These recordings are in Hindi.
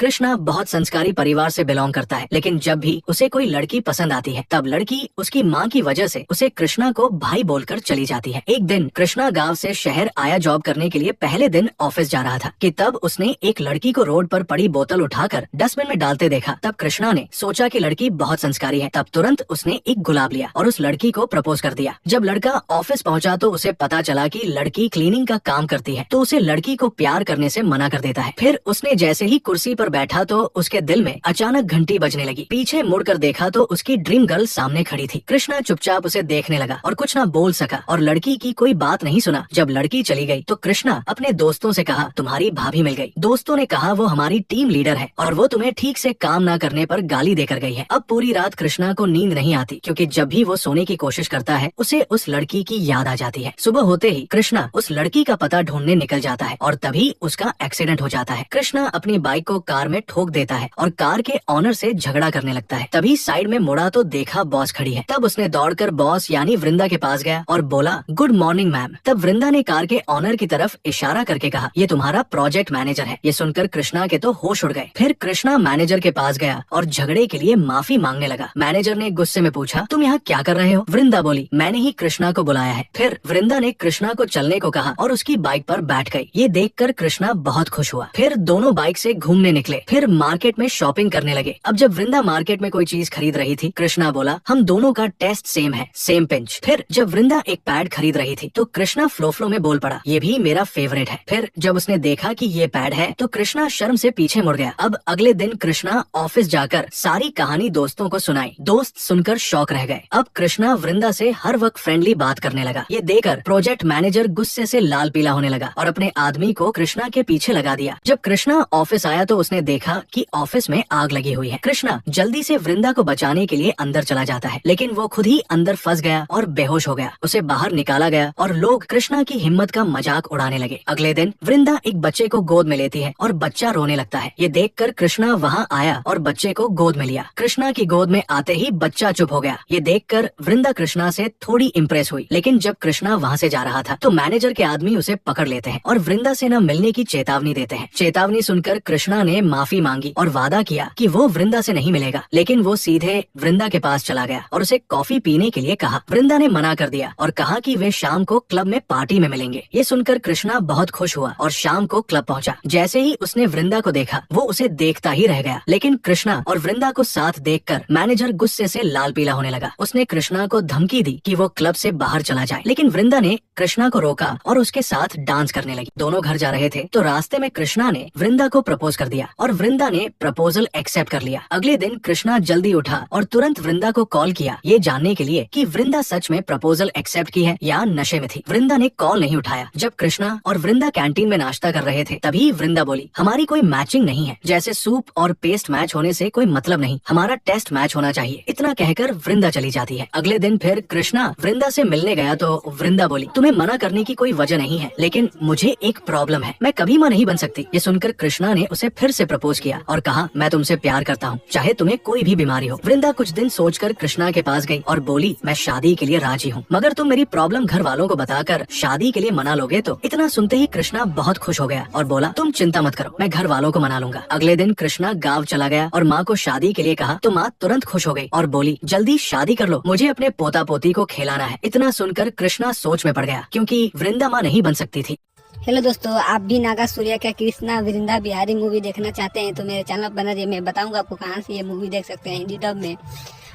कृष्णा बहुत संस्कारी परिवार से बिलोंग करता है, लेकिन जब भी उसे कोई लड़की पसंद आती है तब लड़की उसकी माँ की वजह से उसे कृष्णा को भाई बोलकर चली जाती है। एक दिन कृष्णा गांव से शहर आया जॉब करने के लिए। पहले दिन ऑफिस जा रहा था कि तब उसने एक लड़की को रोड पर पड़ी बोतल उठाकर डस्टबिन में डालते देखा। तब कृष्णा ने सोचा कि लड़की बहुत संस्कारी है। तब तुरंत उसने एक गुलाब लिया और उस लड़की को प्रपोज कर दिया। जब लड़का ऑफिस पहुंचा तो उसे पता चला कि लड़की क्लीनिंग का काम करती है, तो उसे लड़की को प्यार करने से मना कर देता है। फिर उसने जैसे ही कुर्सी पर बैठा तो उसके दिल में अचानक घंटी बजने लगी। पीछे मुड़कर देखा तो उसकी ड्रीम गर्ल सामने खड़ी थी। कृष्णा चुपचाप उसे देखने लगा और कुछ ना बोल सका और लड़की की कोई बात नहीं सुना। जब लड़की चली गई तो कृष्णा अपने दोस्तों से कहा, तुम्हारी भाभी मिल गई। दोस्तों ने कहा वो हमारी टीम लीडर है और वो तुम्हें ठीक से काम ना करने पर गाली देकर गई है। अब पूरी रात कृष्णा को नींद नहीं आती, क्योंकि जब भी वो सोने की कोशिश करता है उसे उस लड़की की याद आ जाती है। सुबह होते ही कृष्णा उस लड़की का पता ढूंढने निकल जाता है और तभी उसका एक्सीडेंट हो जाता है। कृष्णा अपनी बाइक को कार में ठोक देता है और कार के ऑनर से झगड़ा करने लगता है। तभी साइड में मुड़ा तो देखा बॉस खड़ी है। तब उसने दौड़कर बॉस यानी वृंदा के पास गया और बोला, गुड मॉर्निंग मैम। तब वृंदा ने कार के ऑनर की तरफ इशारा करके कहा, ये तुम्हारा प्रोजेक्ट मैनेजर है। ये सुनकर कृष्णा के तो होश उड़ गए। फिर कृष्णा मैनेजर के पास गया और झगड़े के लिए माफी मांगने लगा। मैनेजर ने गुस्से में पूछा, तुम यहाँ क्या कर रहे हो? वृंदा बोली, मैंने ही कृष्णा को बुलाया है। फिर वृंदा ने कृष्णा को चलने को कहा और उसकी बाइक पर बैठ गई। ये देखकर कृष्णा बहुत खुश हुआ। फिर दोनों बाइक से घूमने निकले। फिर मार्केट में शॉपिंग करने लगे। अब जब वृंदा मार्केट में कोई चीज खरीद रही थी, कृष्णा बोला, हम दोनों का टेस्ट सेम है, सेम पिंच। फिर जब वृंदा एक पैड खरीद रही थी तो कृष्णा फ्लो में बोल पड़ा, ये भी मेरा फेवरेट है। फिर जब उसने देखा कि ये पैड है तो कृष्णा शर्म से पीछे मुड़ गया। अब अगले दिन कृष्णा ऑफिस जाकर सारी कहानी दोस्तों को सुनाई। दोस्त सुनकर शॉक रह गए। अब कृष्णा वृंदा से हर वक्त फ्रेंडली बात करने लगा। ये देखकर प्रोजेक्ट मैनेजर गुस्से से लाल पीला होने लगा और अपने आदमी को कृष्णा के पीछे लगा दिया। जब कृष्णा ऑफिस आया तो उसने देखा कि ऑफिस में आग लगी हुई है। कृष्णा जल्दी से वृंदा को बचाने के लिए अंदर चला जाता है, लेकिन वो खुद ही अंदर फंस गया और बेहोश हो गया। उसे बाहर निकाला गया और लोग कृष्णा की हिम्मत का मजाक उड़ाने लगे। अगले दिन वृंदा एक बच्चे को गोद में लेती है और बच्चा रोने लगता है। ये देखकर कृष्णा वहाँ आया और बच्चे को गोद में लिया। कृष्णा की गोद में आते ही बच्चा चुप हो गया। ये देखकर वृंदा कृष्णा से थोड़ी इम्प्रेस हुई, लेकिन जब कृष्णा वहाँ से जा रहा था तो मैनेजर के आदमी उसे पकड़ लेते हैं और वृंदा से न मिलने की चेतावनी देते हैं। चेतावनी सुनकर कृष्णा ने माफी मांगी और वादा किया कि वो वृंदा से नहीं मिलेगा, लेकिन वो सीधे वृंदा के पास चला गया और उसे कॉफी पीने के लिए कहा। वृंदा ने मना कर दिया और कहा कि वे शाम को क्लब में पार्टी में मिलेंगे। ये सुनकर कृष्णा बहुत खुश हुआ और शाम को क्लब पहुंचा। जैसे ही उसने वृंदा को देखा वो उसे देखता ही रह गया, लेकिन कृष्णा और वृंदा को साथ देखकर मैनेजर गुस्से से लाल पीला होने लगा। उसने कृष्णा को धमकी दी कि वो क्लब से बाहर चला जाए, लेकिन वृंदा ने कृष्णा को रोका और उसके साथ डांस करने लगी। दोनों घर जा रहे थे तो रास्ते में कृष्णा ने वृंदा को प्रपोज कर दिया और वृंदा ने प्रपोजल एक्सेप्ट कर लिया। अगले दिन कृष्णा जल्दी उठा और तुरंत वृंदा को कॉल किया, ये जानने के लिए कि वृंदा सच में प्रपोजल एक्सेप्ट की है या नशे में थी। वृंदा ने कॉल नहीं उठाया। जब कृष्णा और वृंदा कैंटीन में नाश्ता कर रहे थे तभी वृंदा बोली, हमारी कोई मैचिंग नहीं है, जैसे सूप और पेस्ट मैच होने से कोई मतलब नहीं, हमारा टेस्ट मैच होना चाहिए। इतना कहकर वृंदा चली जाती है। अगले दिन फिर कृष्णा वृंदा से मिलने गया तो वृंदा बोली, तुम्हें मना करने की कोई वजह नहीं है, लेकिन मुझे एक प्रॉब्लम है, मैं कभी माँ नहीं बन सकती। ये सुनकर कृष्णा ने उसे फिर से प्रपोज किया और कहा, मैं तुमसे प्यार करता हूँ, चाहे तुम्हें कोई भी बीमारी हो। वृंदा कुछ दिन सोचकर कृष्णा के पास गई और बोली, मैं शादी के लिए राजी हूँ, मगर तुम मेरी प्रॉब्लम घर वालों को बताकर शादी के लिए मना लोगे तो। इतना सुनते ही कृष्णा बहुत खुश हो गया और बोला, तुम चिंता मत करो, मैं घर वालों को मना लूंगा। अगले दिन कृष्णा गाँव चला गया और माँ को शादी के लिए कहा तो माँ तुरंत खुश हो गई और बोली, जल्दी शादी कर लो, मुझे अपने पोता पोती को खिलाना है। इतना सुनकर कृष्णा सोच में पड़ गया, क्योंकि वृंदा माँ नहीं बन सकती थी। हेलो दोस्तों, आप भी नागा सूर्या का कृष्णा वृंदा बिहारी मूवी देखना चाहते हैं तो मेरे चैनल पर बना रहिए। मैं बताऊंगा आपको कहाँ से ये मूवी देख सकते हैं हिंदी डब में।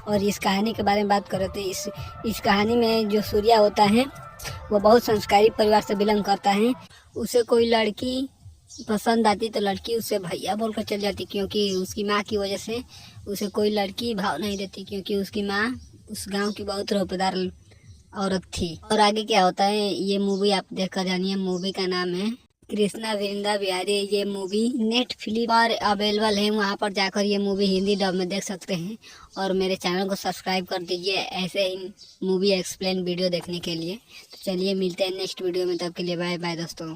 और इस कहानी के बारे में बात करें तो इस कहानी में जो सूर्या होता है वो बहुत संस्कारी परिवार से बिलोंग करता है। उसे कोई लड़की पसंद आती तो लड़की उसे भैया बोलकर चल जाती, क्योंकि उसकी माँ की वजह से उसे कोई लड़की भाव नहीं देती, क्योंकि उसकी माँ उस गाँव की बहुत रुपदार औरत थी। और आगे क्या होता है ये मूवी आप देखकर जानिए। मूवी का नाम है कृष्णा वृंदा बिहारी। ये मूवी नेटफ्लिक्स पर अवेलेबल है, वहाँ पर जाकर ये मूवी हिंदी डब में देख सकते हैं। और मेरे चैनल को सब्सक्राइब कर दीजिए ऐसे ही मूवी एक्सप्लेन वीडियो देखने के लिए। तो चलिए मिलते हैं नेक्स्ट वीडियो में, तब के लिए बाय बाय दोस्तों।